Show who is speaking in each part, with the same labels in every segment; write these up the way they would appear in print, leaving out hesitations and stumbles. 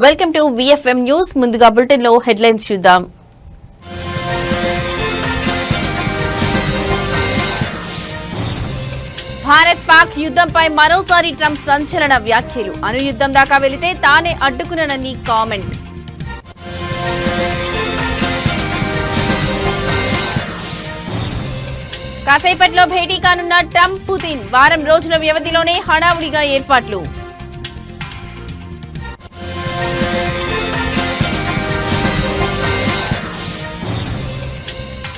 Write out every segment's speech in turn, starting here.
Speaker 1: Welcome to VFM news. ముందుగా bulletin లో headlines చూద్దాం. భారత్ పాక్ యుద్ధంపై మరోసారి ట్రంప్ సంచలన వ్యాఖ్యలు. అణుయుద్ధం దాకా వెళితే తానే అడ్డుకున్నానని కామెంట్. కాసేపట్లో భేటీ కానున్న ట్రంప్ పుతిన్. వారం రోజుల వ్యవధిలోనే హడావుడిగా ఏర్పాట్లు.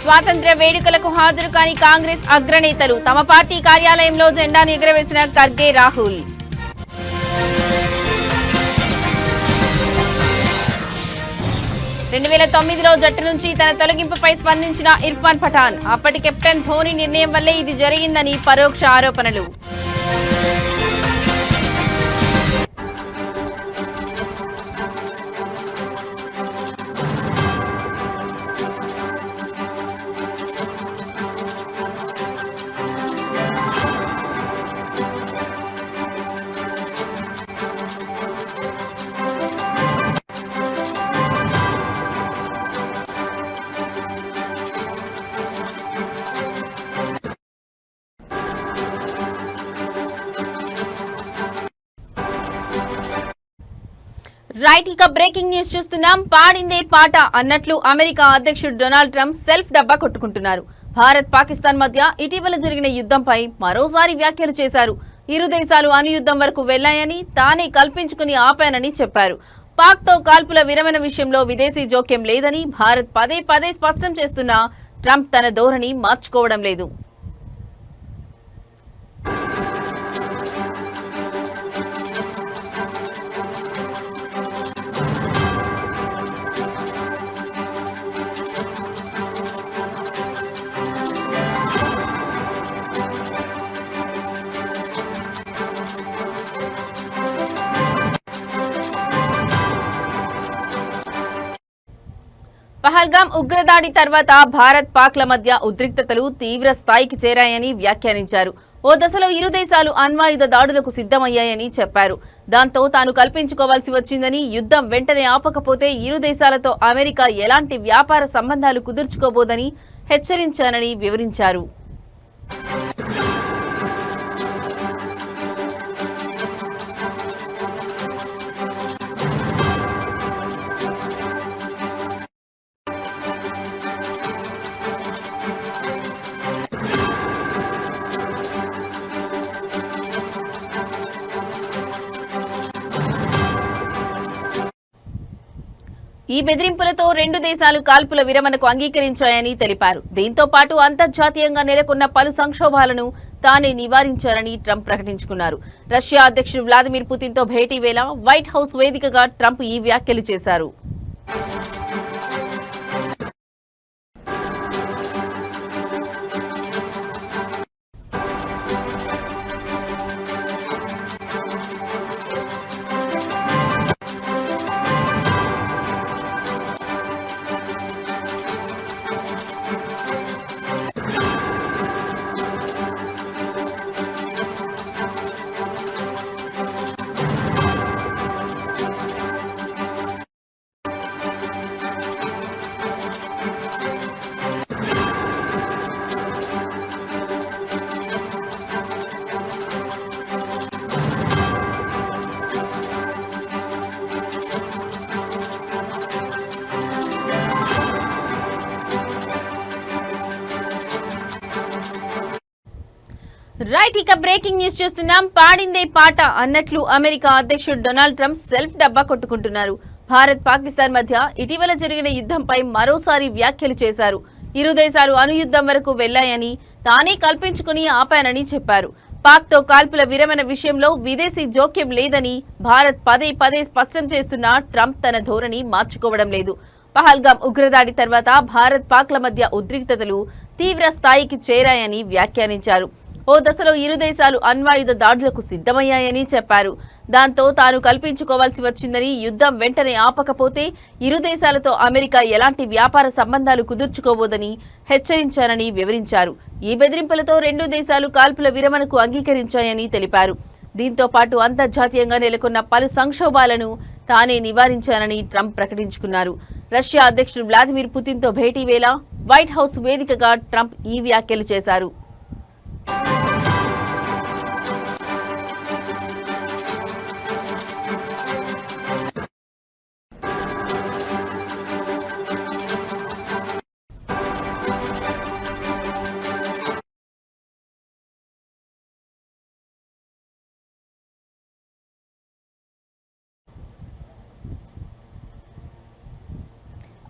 Speaker 1: స్వాతంత్ర్య వేడుకలకు హాజరు కాని కాంగ్రెస్ అగ్రనేతలు. తమ పార్టీ కార్యాలయంలో జెండాను ఎగురవేసిన ఖర్గే, రాహుల్. రెండు 2009లో జట్టు నుంచి తన తొలగింపుపై స్పందించిన ఇర్ఫాన్ పఠాన్. అప్పటి కెప్టెన్ ధోని నిర్ణయం వల్లే ఇది జరిగిందని పరోక్ష ఆరోపణలు. రైట్, ఇక బ్రేకింగ్ న్యూస్ చూస్తున్నాం. పాడిందే పాట అన్నట్లు అమెరికా అధ్యక్షుడు డొనాల్డ్ ట్రంప్ సెల్ఫ్ డబ్బా కొట్టుకుంటున్నారు. భారత్ పాకిస్తాన్ మధ్య ఇటీవల జరిగిన యుద్ధంపై మరోసారి వ్యాఖ్యలు చేశారు. ఇరు దేశాలు అణుయుద్ధం వరకు వెళ్లాయని, తానే కల్పించుకుని ఆపానని చెప్పారు. పాక్ తో కాల్పుల విరమణ విషయంలో విదేశీ జోక్యం లేదని భారత్ పదే పదే స్పష్టం చేస్తున్నా ట్రంప్ తన ధోరణి మార్చుకోవడం లేదు. పహల్గామ్ ఉగ్రదాడి తర్వాత భారత్ పాక్ల మధ్య ఉద్రిక్తతలు తీవ్ర స్థాయికి చేరాయని వ్యాఖ్యానించారు. ఓ దశలో ఇరు దేశాలు అణ్వాయుధ దాడులకు సిద్ధమయ్యాయని చెప్పారు. దాంతో తాను కల్పించుకోవాల్సి వచ్చిందని, యుద్ధం వెంటనే ఆపకపోతే ఇరు దేశాలతో అమెరికా ఎలాంటి వ్యాపార సంబంధాలు కుదుర్చుకోబోదని హెచ్చరించానని వివరించారు. ఈ బెదిరింపులతో రెండు దేశాలు కాల్పుల విరమణకు అంగీకరించాయని తెలిపారు. దీంతో పాటు అంతర్జాతీయంగా నెలకొన్న పలు సంక్షోభాలను తానే నివారించారని ట్రంప్ ప్రకటించుకున్నారు. రష్యా అధ్యక్షుడు వ్లాదిమిర్ పుతిన్ తో భేటీ వేళ వైట్ హౌస్ వేదికగా ట్రంప్ ఈ వ్యాఖ్యలు చేశారు. రైట్, ఇక బ్రేకింగ్ న్యూస్ చూస్తున్నాం. పాడిందే పాట అన్నట్లు అమెరికా అధ్యక్షుడు డొనాల్డ్ ట్రంప్ సెల్ఫ్ డబ్బా కొట్టుకుంటున్నారు. భారత్ పాకిస్తాన్ మధ్య ఇటీవల జరిగిన యుద్ధంపై మరోసారి వ్యాఖ్యలు చేశారు. ఇరు దేశాలు అణుయుద్ధం వరకు వెళ్లాయని, తానే కల్పించుకుని ఆపానని చెప్పారు. పాక్ తో కాల్పుల విరమణ విషయంలో విదేశీ జోక్యం లేదని భారత్ పదే పదే స్పష్టం చేస్తున్నా ట్రంప్ తన ధోరణి మార్చుకోవడం లేదు. పహల్గామ్ ఉగ్రదాడి తర్వాత భారత్ పాక్ల మధ్య ఉద్రిక్తతలు తీవ్ర స్థాయికి చేరాయని వ్యాఖ్యానించారు. ఓ దశలో ఇరు దేశాలు అణ్వాయుధ దాడులకు సిద్ధమయ్యాయని చెప్పారు. దాంతో తాను కల్పించుకోవాల్సి వచ్చిందని, యుద్ధం వెంటనే ఆపకపోతే ఇరు దేశాలతో అమెరికా ఎలాంటి వ్యాపార సంబంధాలు కుదుర్చుకోబోదని హెచ్చరించారని వివరించారు. ఈ బెదిరింపులతో రెండు దేశాలు కాల్పుల విరమణకు అంగీకరించాయని తెలిపారు. దీంతో పాటు అంతర్జాతీయంగా నెలకొన్న పలు సంక్షోభాలను తానే నివారించానని ట్రంప్ ప్రకటించుకున్నారు. రష్యా అధ్యక్షుడు వ్లాదిమిర్ పుతిన్తో భేటీ వేళ వైట్ హౌస్ వేదికగా ట్రంప్ ఈ వ్యాఖ్యలు చేశారు.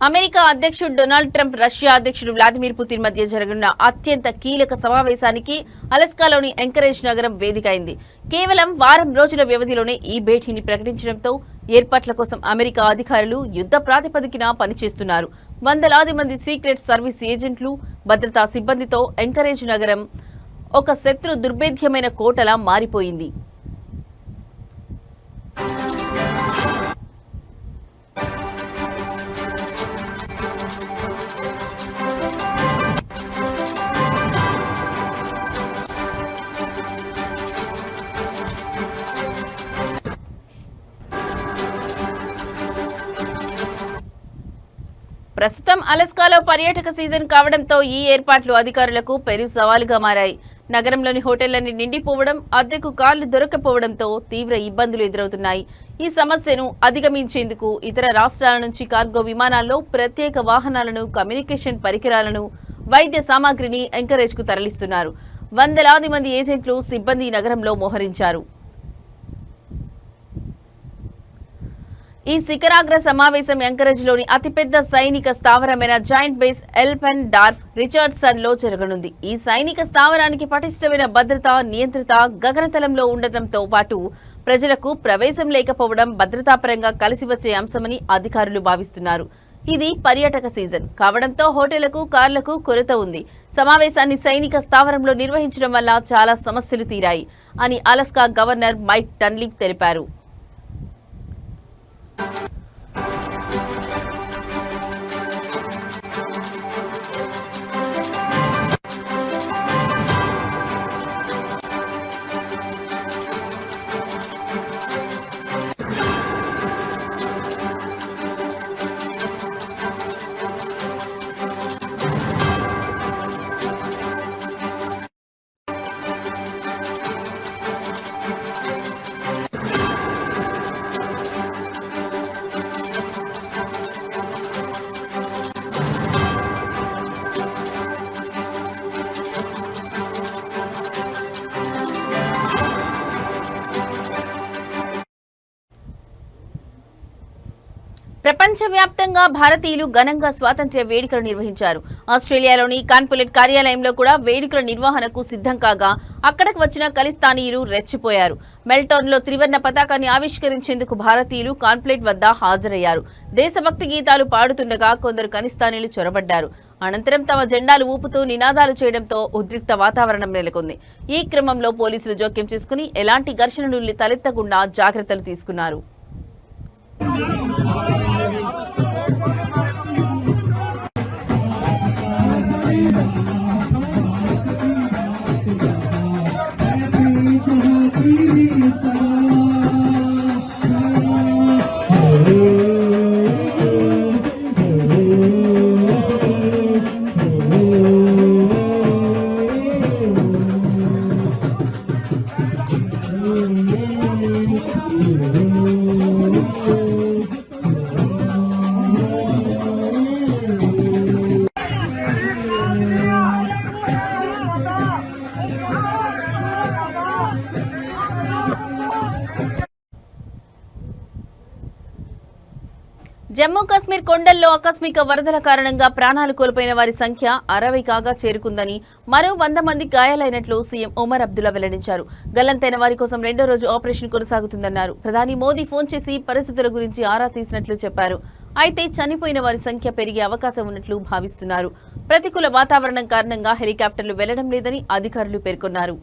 Speaker 1: అమెరికా అధ్యక్షుడు డొనాల్డ్ ట్రంప్ రష్యా అధ్యక్షుడు వ్లాదిమిర్ పుతిన్ మధ్య జరగనున్న అత్యంత కీలక సమావేశానికి అలస్కాలోని ఎంకరేజ్ నగరం వేదిక అయింది. కేవలం వారం రోజుల వ్యవధిలోనే ఈ భేటీని ప్రకటించడంతో ఏర్పాట్ల కోసం అమెరికా అధికారులు యుద్ధ ప్రాతిపదికన పనిచేస్తున్నారు. వందలాది మంది సీక్రెట్ సర్వీస్ ఏజెంట్లు, భద్రతా సిబ్బందితో ఎంకరేజ్ నగరం ఒక శత్రు దుర్భేద్యమైన కోటలా మారిపోయింది. ప్రస్తుతం అలస్కాలో పర్యాటక సీజన్ కావడంతో ఈ ఏర్పాట్లు అధికారులకు పెను సవాలుగా మారాయి. నగరంలోని హోటళ్లన్నీ నిండిపోవడం, అద్దెకు కార్లు దొరకపోవడంతో తీవ్ర ఇబ్బందులు ఎదురవుతున్నాయి. ఈ సమస్యను అధిగమించేందుకు ఇతర రాష్ట్రాల నుంచి కార్గో విమానాల్లో ప్రత్యేక వాహనాలను, కమ్యూనికేషన్ పరికరాలను, వైద్య సామాగ్రిని ఎంకరేజ్కు తరలిస్తున్నారు. వందలాది మంది ఏజెంట్లు, సిబ్బంది నగరంలో మోహరించారు. ఈ శిఖరాగ్ర సమావేశం ఎంకరేజ్లోని అతిపెద్ద సైనిక స్థావరమైన జాయింట్ బేస్ ఎల్పెన్ డార్ఫ్ రిచర్డ్సన్ లో జరగనుంది. ఈ సైనిక స్థావరానికి పటిష్టమైన భద్రత, నియంత్రిత గగనతలంలో ఉండటంతో పాటు ప్రజలకు ప్రవేశం లేకపోవడం భద్రతాపరంగా కలిసి వచ్చే అంశమని అధికారులు భావిస్తున్నారు. ఇది పర్యాటక సీజన్ కావడంతో హోటళ్లకు, కార్లకు కొరత ఉంది. సమావేశాన్ని సైనిక స్థావరంలో నిర్వహించడం వల్ల చాలా సమస్యలు తీరాయి అని అలస్కా గవర్నర్ మైక్ టన్లీ తెలిపారు. ప్రపంచవ్యాప్తంగా భారతీయులు ఘనంగా స్వాతంత్ర్య వేడుకలు నిర్వహించారు. ఆస్ట్రేలియాలోని కాన్పులేట్ కార్యాలయంలో కూడా వేడుకల నిర్వహణకు సిద్ధం కాగా అక్కడకు వచ్చిన ఖలిస్తానీయులు రెచ్చిపోయారు. మెల్టోన్లో త్రివర్ణ పతాకాన్ని ఆవిష్కరించేందుకు భారతీయులు కాన్పులేట్ వద్ద హాజరయ్యారు. దేశభక్తి గీతాలు పాడుతుండగా కొందరు ఖలిస్తానీయులు చొరబడ్డారు. అనంతరం తమ జెండాలు ఊపుతూ నినాదాలు చేయడంతో ఉద్రిక్త వాతావరణం నెలకొంది. ఈ క్రమంలో పోలీసులు జోక్యం చేసుకుని ఎలాంటి ఘర్షణలు తలెత్తకుండా జాగ్రత్తలు తీసుకున్నారు. జమ్మూ కాశ్మీర్ కొండల్లో ఆకస్మిక వరదల కారణంగా ప్రాణాలు కోల్పోయిన వారి సంఖ్య 60 కాగా చేరుకుందని, మరో 100 మంది గాయాలైనట్లు సీఎం ఒమర్ అబ్దుల్లా వెల్లడించారు. గల్లంతైన వారి కోసం రెండో రోజు ఆపరేషన్ కొనసాగుతుందన్నారు. ప్రధాని మోదీ ఫోన్ చేసి పరిస్థితుల గురించి ఆరా తీసినట్లు చెప్పారు. అయితే చనిపోయిన వారి సంఖ్య పెరిగే అవకాశం ఉన్నట్లు భావిస్తున్నారు. ప్రతికూల వాతావరణం కారణంగా హెలికాప్టర్లు వెళ్లడం లేదని అధికారులు పేర్కొన్నారు.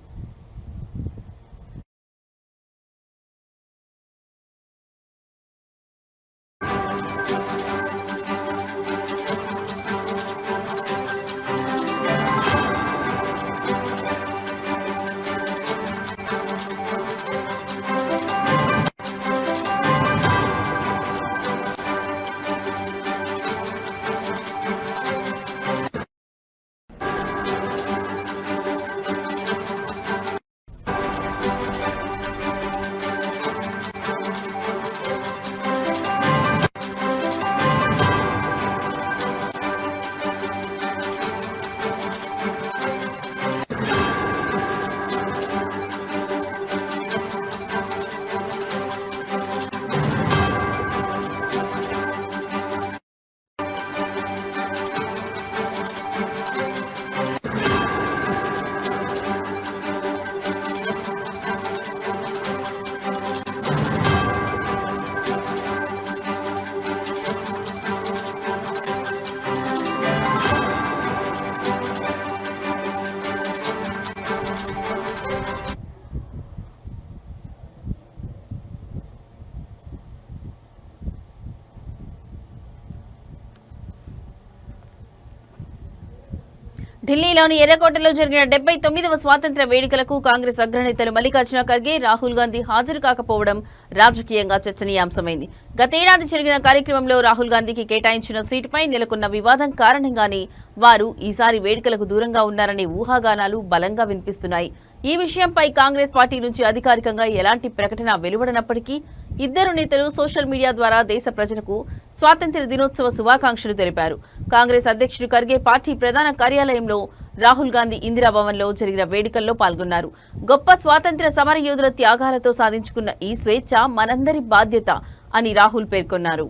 Speaker 1: ఢిల్లీలోని ఎర్రకోటలో జరిగిన 79వ స్వాతంత్ర్య వేడుకలకు కాంగ్రెస్ అగ్రనేతలు మల్లికార్జున ఖర్గే, రాహుల్ గాంధీ హాజరు కాకపోవడం రాజకీయంగా చర్చనీయాంశమైంది. గతేడాది జరిగిన కార్యక్రమంలో రాహుల్ గాంధీకి కేటాయించిన సీటుపై నెలకొన్న వివాదం కారణంగానే వారు ఈసారి వేడుకలకు దూరంగా ఉన్నారనే ఊహాగానాలు బలంగా వినిపిస్తున్నాయి. ఈ విషయంపై కాంగ్రెస్ పార్టీ నుంచి అధికారికంగా ఎలాంటి ప్రకటన వెలువడనప్పటికీ ఇద్దరు నేతలు సోషల్ మీడియా ద్వారా దేశ ప్రజలకు స్వాతంత్ర్య దినోత్సవ శుభాకాంక్షలు తెలిపారు. కాంగ్రెస్ అధ్యక్షుడు ఖర్గే పార్టీ ప్రధాన కార్యాలయంలో, రాహుల్ గాంధీ ఇందిరాభవన్లో జరిగిన వేడుకల్లో పాల్గొన్నారు. గొప్ప స్వాతంత్ర్య సమరయోధుల త్యాగాలతో సాధించుకున్న ఈ స్వేచ్ఛ మనందరి బాధ్యత అని రాహుల్ పేర్కొన్నారు.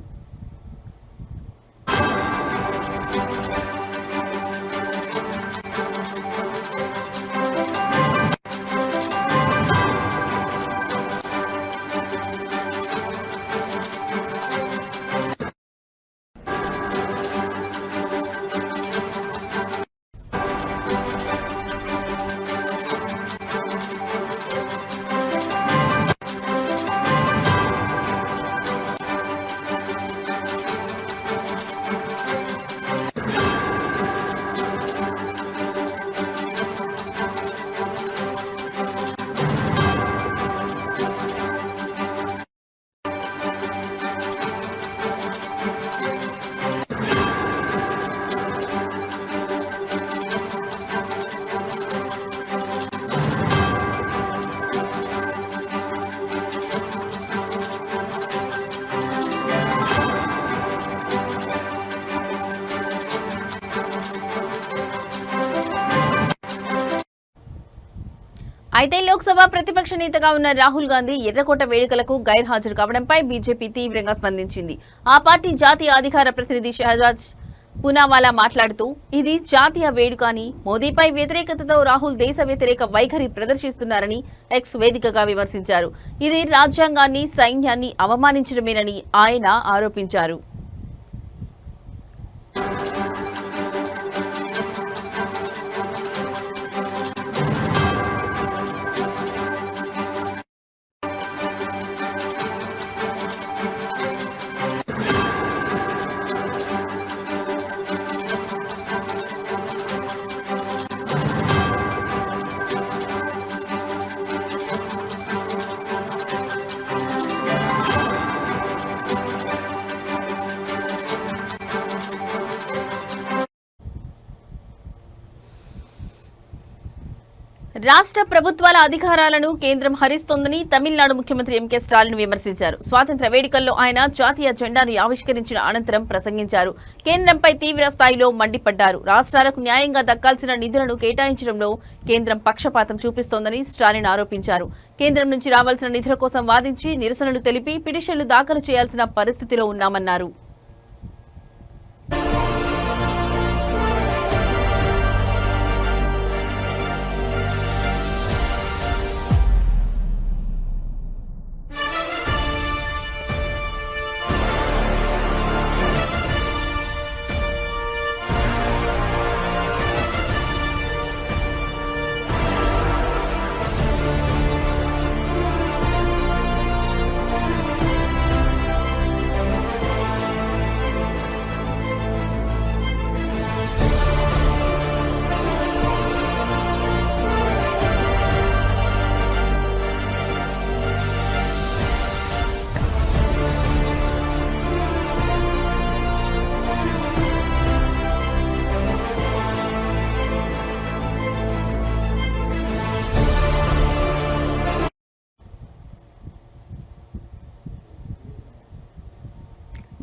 Speaker 1: అయితే లోక్సభ ప్రతిపక్ష నేతగా ఉన్న రాహుల్ గాంధీ ఎర్రకోట వేడుకలకు గైర్హాజరు కావడంపై బీజేపీ తీవ్రంగా స్పందించింది. ఆ పార్టీ జాతీయ అధికార ప్రతినిధి షహజాద్ పూనావాలా మాట్లాడుతూ, ఇది జాతీయ వేడుక అని, మోదీపై వ్యతిరేకతతో రాహుల్ దేశ వ్యతిరేక వైఖరి ప్రదర్శిస్తున్నారని ఎక్స్ వేదికగా విమర్శించారు. ఇది రాజ్యాంగాన్ని, సైన్యాన్ని అవమానించడమేనని ఆయన ఆరోపించారు. రాష్ట్ర ప్రభుత్వాల అధికారాలను కేంద్రం హరిస్తోందని తమిళనాడు ముఖ్యమంత్రి ఎంకే స్టాలిన్ విమర్శించారు. స్వాతంత్ర్య వేడుకల్లో ఆయన జాతీయ జెండాను ఆవిష్కరించిన అనంతరం ప్రసంగించారు. కేంద్రంపై తీవ్ర స్థాయిలో మండిపడ్డారు. రాష్ట్రాలకు న్యాయంగా దక్కాల్సిన నిధులను కేటాయించడంలో కేంద్రం పక్షపాతం చూపిస్తోందని స్టాలిన్ ఆరోపించారు. కేంద్రం నుంచి రావాల్సిన నిధుల కోసం వాదించి నిరసనలు తెలిపి పిటిషన్లు దాఖలు చేయాల్సిన పరిస్థితిలో ఉన్నామన్నారు.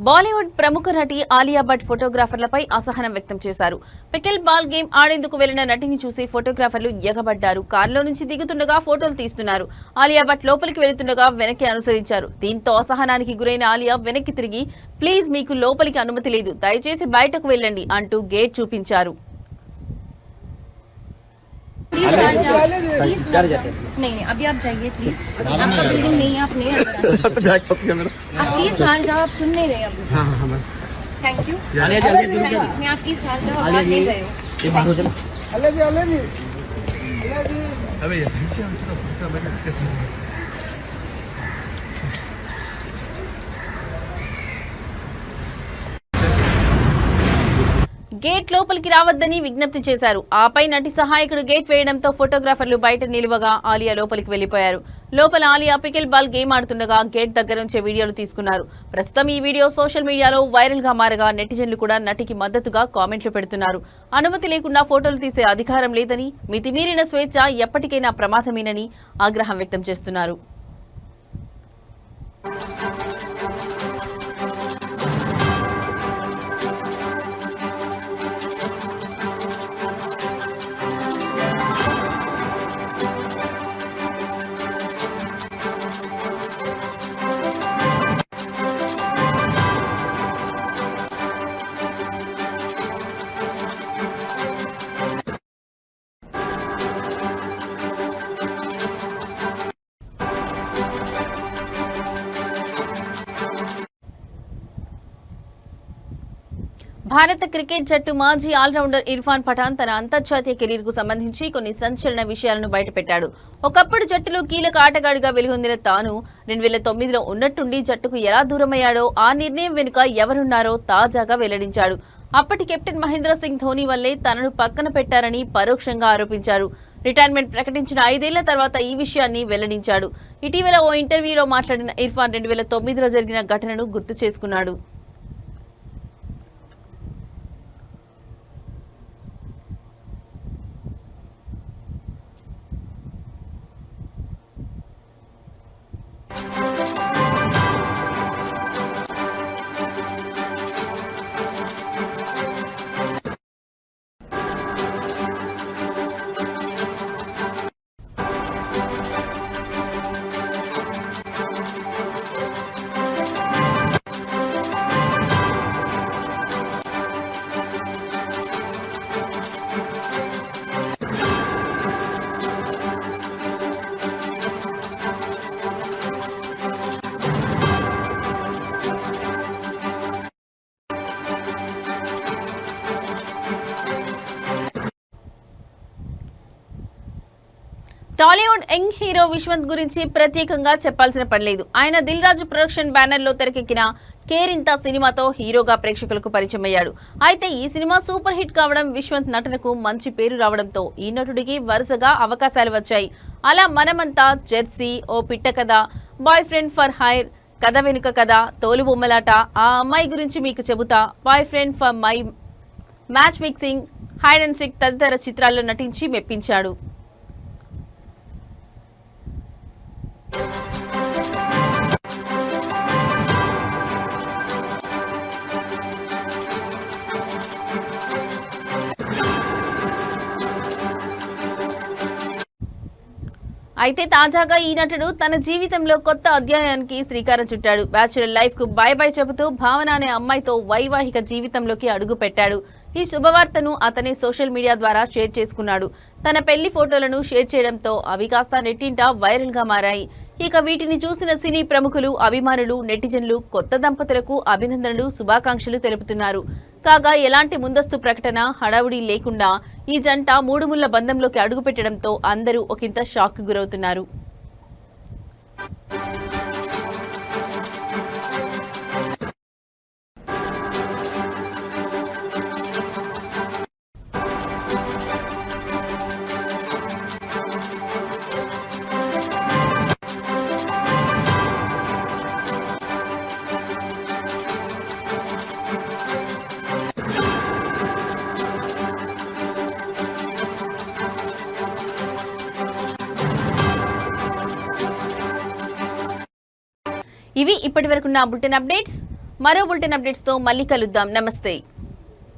Speaker 1: బాలీవుడ్ ప్రముఖ నటి ఆలియా భట్ ఫోటోగ్రాఫర్లపై అసహనం వ్యక్తం చేశారు. పికిల్ బాల్ గేమ్ ఆడేందుకు వెళ్లిన నటిని చూసి ఫోటోగ్రాఫర్లు ఎగబడ్డారు. కారులో నుంచి దిగుతుండగా ఫోటోలు తీస్తున్నారు. ఆలియా భట్ లోపలికి వెళుతుండగా వెనక్కి అనుసరించారు. దీంతో అసహనానికి గురైన ఆలియా వెనక్కి తిరిగి, ప్లీజ్ మీకు లోపలికి అనుమతి లేదు, దయచేసి బయటకు వెళ్ళండి అంటూ గేట్ చూపించారు.
Speaker 2: नहीं अभी आप जाइए प्लीज, आपका बिल्डिंग नहीं है, आप नहीं आप प्लीज बाहर जाओ, आप सुन नहीं रहे अभी। थैंक यू, आप प्लीज बाहर जाओ, आप नहीं गए हो।
Speaker 1: గేట్ లోపలికి రావద్దని విజ్ఞప్తి చేశారు. ఆపై నటి సహాయకుడు గేట్ వేయడంతో ఫోటోగ్రాఫర్లు బయట నిలువగా ఆలియా లోపలికి వెళ్లిపోయారు. లోపల ఆలియా పికిల్ బాల్ గేమ్ ఆడుతుండగా గేట్ దగ్గర నుంచే వీడియోలు తీసుకున్నారు. ప్రస్తుతం ఈ వీడియో సోషల్ మీడియాలో వైరల్ గా మారగా నెటిజన్లు కూడా నటికి మద్దతుగా కామెంట్లు పెడుతున్నారు. అనుమతి లేకుండా ఫోటోలు తీసే అధికారం లేదని, మితిమీరిన స్వేచ్ఛ ఎప్పటికైనా ప్రమాదమేనని ఆగ్రహం వ్యక్తం చేస్తున్నారు. భారత క్రికెట్ జట్టు మాజీ ఆల్రౌండర్ ఇర్ఫాన్ పఠాన్ తన అంతర్జాతీయ కెరీర్ కు సంబంధించి కొన్ని సంచలన విషయాలను బయటపెట్టాడు. ఒకప్పుడు జట్టులో కీలక ఆటగాడిగా వెలుగొందిన తాను 2009లో ఉన్నట్టుండి జట్టుకు ఎలా దూరమయ్యాడో, ఆ నిర్ణయం వెనుక ఎవరున్నారో తాజాగా వెల్లడించాడు. అప్పటి కెప్టెన్ మహేంద్ర సింగ్ ధోని వల్లే తనను పక్కన పెట్టారని పరోక్షంగా ఆరోపించారు. రిటైర్మెంట్ ప్రకటించిన 5 ఏళ్ల తర్వాత ఈ విషయాన్ని వెల్లడించాడు. ఇటీవల ఓ ఇంటర్వ్యూలో మాట్లాడిన ఇర్ఫాన్ 2009లో జరిగిన ఘటనను గుర్తు చేసుకున్నాడు. టాలీవుడ్ యంగ్ హీరో విశ్వంత్ గురించి ప్రత్యేకంగా చెప్పాల్సిన పనిలేదు. ఆయన దిల్ రాజు ప్రొడక్షన్ బ్యానర్ లో తెరకెక్కిన కేరింత సినిమాతో హీరోగా ప్రేక్షకులకు పరిచయం అయ్యాడు. అయితే ఈ సినిమా సూపర్ హిట్ కావడం, విశ్వంత్ నటనకు మంచి పేరు రావడంతో ఈ నటుడికి వరుసగా అవకాశాలు వచ్చాయి. అలా మనమంతా, జెర్సీ, ఓ పిట్ట కథ, బాయ్ ఫ్రెండ్ ఫర్ హైర్, కథ వెనుక కథ, తోలుబొమ్మలాట, ఆ అమ్మాయి గురించి మీకు చెబుతా, boyfriend for my, match fixing, hide and seek తదితర చిత్రాల్లో నటించి మెప్పించాడు. అయితే తాజాగా ఈ నటుడు తన జీవితంలో కొత్త అధ్యాయానికి శ్రీకారం చుట్టాడు. బ్యాచులర్ లైఫ్ కు బై బై చెబుతూ భావన అనే అమ్మాయితో వైవాహిక జీవితంలోకి అడుగు పెట్టాడు. ఈ శుభవార్తను అతనే సోషల్ మీడియా ద్వారా షేర్ చేసుకున్నాడు. తన పెళ్లి ఫోటోలను షేర్ చేయడంతో అవి కాస్త నెట్టింట వైరల్ గా మారాయి. ఇక వీటిని చూసిన సినీ ప్రముఖులు, అభిమానులు, నెటిజన్లు కొత్త దంపతులకు అభినందనలు, శుభాకాంక్షలు తెలుపుతున్నారు. కాగా ఎలాంటి ముందస్తు ప్రకటన, హడావుడి లేకుండా ఈ జంట 3 ముళ్ల బంధంలోకి అడుగుపెట్టడంతో అందరూ ఒకంత షాక్ కు గురవుతున్నారు. ఇవి ఇప్పటివరకున్న బులెటిన్ అప్డేట్స్. మరో బులెటిన్ అప్డేట్స్ తో మళ్ళీ కలుద్దాం. నమస్తే.